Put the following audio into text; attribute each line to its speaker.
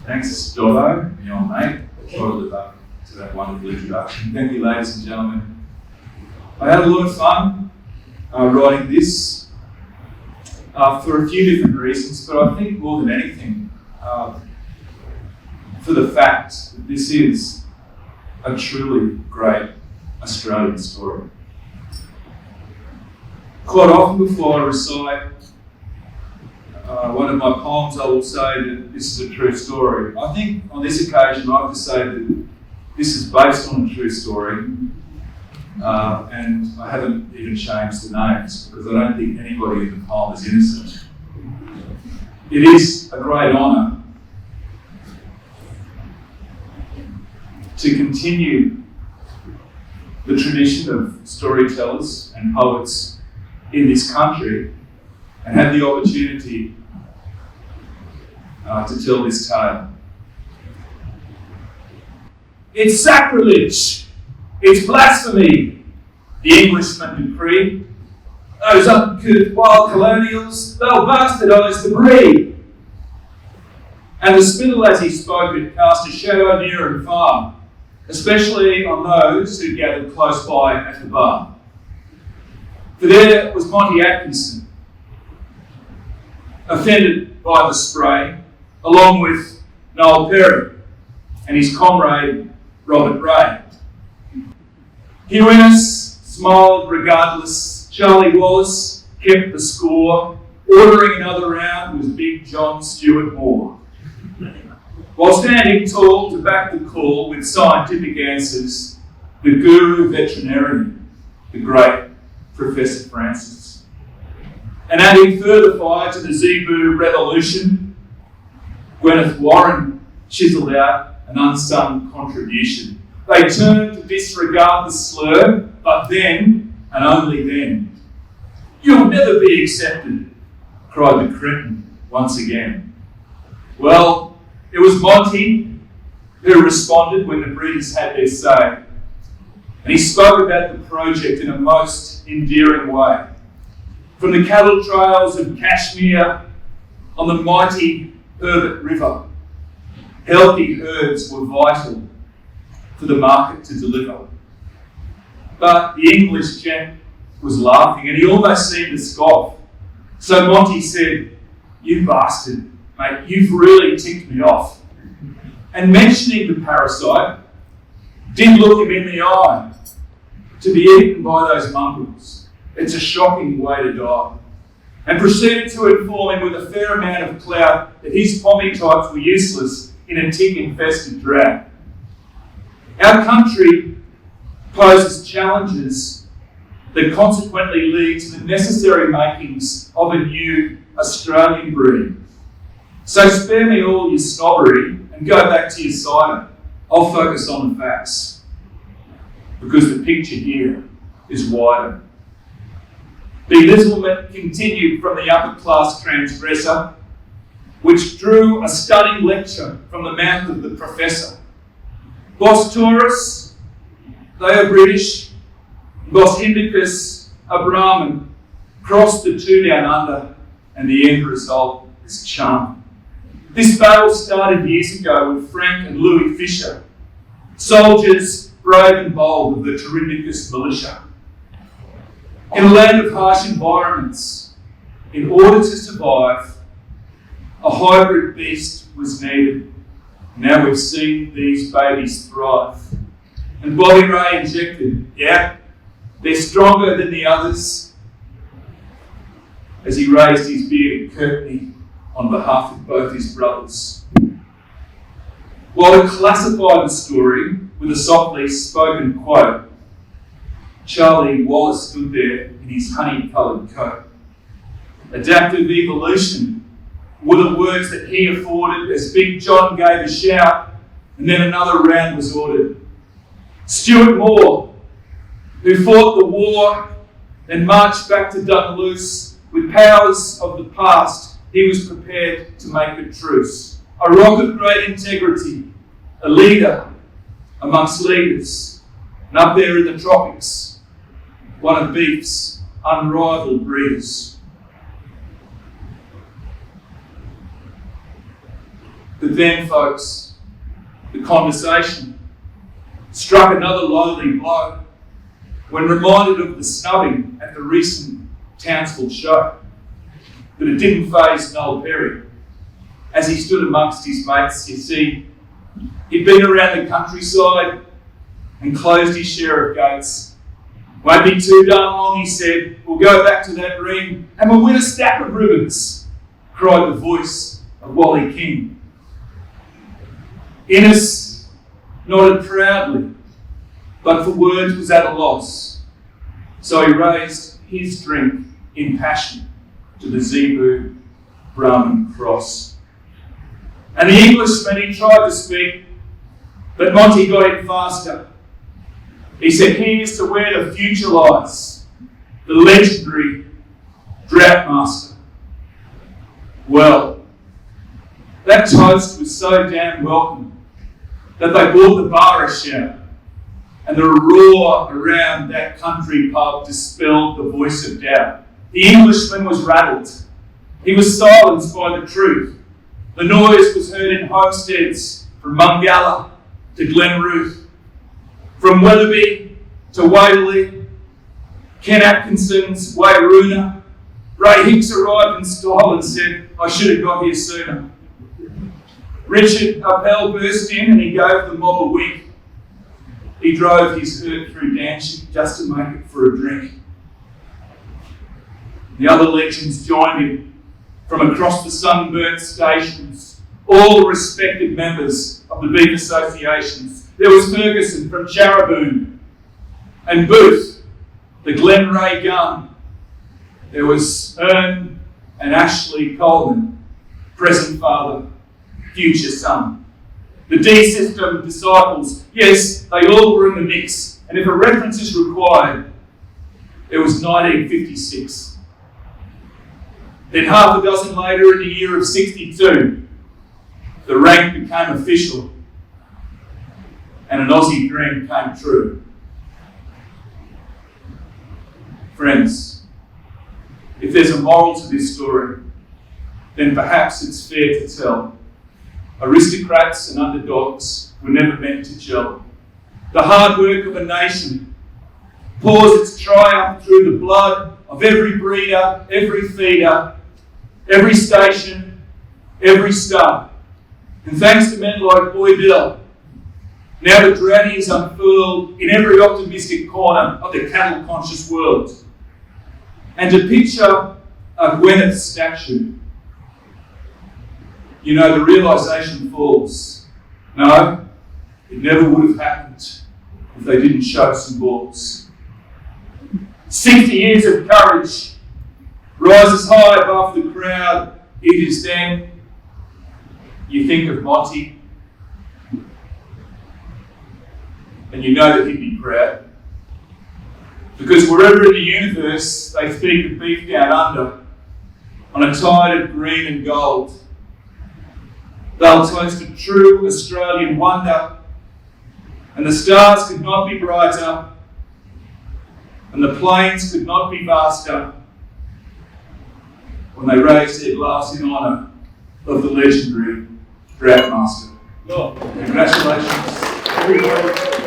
Speaker 1: Thanks, Dotto, my old mate. Try to live up to that wonderful introduction. Thank you, ladies and gentlemen. I had a lot of fun writing this for a few different reasons, but I think more than anything, for the fact that this is a truly great Australian story. Quite often before I recite one of my poems, I will say that this is a true story. I think on this occasion I have to say that this is based on a true story, and I haven't even changed the names because I don't think anybody in the poem is innocent. It is a great honour to continue the tradition of storytellers and poets in this country and have the opportunity to tell this tale. It's sacrilege! It's blasphemy! The Englishman decreed. Those uncouth wild colonials, they'll bastardise the breed. And the spittle as he spoke it cast a shadow near and far, especially on those who gathered close by at the bar. For there was Monty Atkinson, offended by the spray, along with Noel Perry and his comrade Robert Ray. Hughes smiled regardless. Charlie Wallace kept the score. Ordering another round was Big John Stuart Moore. While standing tall to back the call with scientific answers, the guru veterinarian, the great Professor Francis. And adding further fire to the Zebu revolution, Gwyneth Warren chiselled out an unsung contribution. They turned to disregard the slur, but then, and only then, "You'll never be accepted," cried the cretin once again. Well, it was Monty who responded when the breeders had their say. And he spoke about the project in a most endearing way. From the cattle trails of Kashmir on the mighty Herbert River, healthy herds were vital for the market to deliver. But the English gent was laughing and he almost seemed to scoff. So Monty said, "You bastard, mate, you've really ticked me off." And mentioning the parasite, did look him in the eye. To be eaten by those mongrels, it's a shocking way to die. And proceeded to inform him with a fair amount of clout that his pommy types were useless in a tick-infested drought. Our country poses challenges that consequently lead to the necessary makings of a new Australian breed. So spare me all your snobbery and go back to your cider. I'll focus on the facts, because the picture here is wider. Belittlement continued from the upper-class transgressor, which drew a stunning lecture from the mouth of the professor. Boss tourists, they are British. Boss Hindicus, a Brahmin, crossed the two down under, and the end result is charming. This battle started years ago with Frank and Louis Fisher, soldiers brave and bold of the Terindicus militia. In a land of harsh environments, in order to survive, a hybrid beast was needed. Now we've seen these babies thrive. And Bobby Ray injected, yeah, they're stronger than the others, as he raised his bearded curtney on behalf of both his brothers. While to classify the story with a softly spoken quote, Charlie Wallace stood there in his honey-coloured coat. Adaptive evolution were the words that he afforded as Big John gave a shout, and then another round was ordered. Stuart Moore, who fought the war and marched back to Dunluce with powers of the past, he was prepared to make a truce. A rock of great integrity, a leader amongst leaders, and up there in the tropics, one of beef's unrivaled breeders. But then, folks, the conversation struck another lowly blow when reminded of the snubbing at the recent Townsville show. But it didn't faze Noel Perry. As he stood amongst his mates, you see, he'd been around the countryside and closed his share of gates. Won't be too darn long, he said. We'll go back to that ring and we'll win a stack of ribbons, cried the voice of Wally King. Innes nodded proudly, but for words was at a loss. So he raised his drink in passion to the Zebu Brahmin cross. And the Englishman, he tried to speak, but Monty got in faster. He said, here's to where the future lies, the legendary Droughtmaster. Well, that toast was so damn welcome that they bought the bar a shout, and the roar around that country pub dispelled the voice of doubt. The Englishman was rattled. He was silenced by the truth. The noise was heard in homesteads from Mungalla to Glenruth, from Weatherby to Waverley, Ken Atkinson's Wairuna. Ray Hicks arrived in style and said, I should have got here sooner. Richard Appel burst in and he gave the mob a wink. He drove his herd through Danship just to make it for a drink. The other legends joined him from across the sunburnt stations, all respected members of the beef associations. There was Ferguson from Charraboon and Booth, the Glenray gun. There was Ern and Ashley Coleman, present father, future son. The D-System disciples, yes, they all were in the mix. And if a reference is required, it was 1956. Then half a dozen later, in the year of 62, the rank became official and an Aussie dream came true. Friends, if there's a moral to this story, then perhaps it's fair to tell. Aristocrats and underdogs were never meant to gel. The hard work of a nation pours its triumph through the blood of every breeder, every feeder, every station, every star. And thanks to men like Boy Bill, now the granny is unfurled in every optimistic corner of the cattle-conscious world. And to picture a Gwyneth statue, you know, the realisation falls. No, it never would have happened if they didn't show some balls. 60 years of courage rises high above the crowd. It is then you think of Monty, and you know that he'd be proud. Because wherever in the universe they speak of beef down under, on a tide of green and gold, they'll toast a true Australian wonder, and the stars could not be brighter, and the plains could not be vaster when they raised their glass in honour of the legendary Droughtmaster. Congratulations, everybody.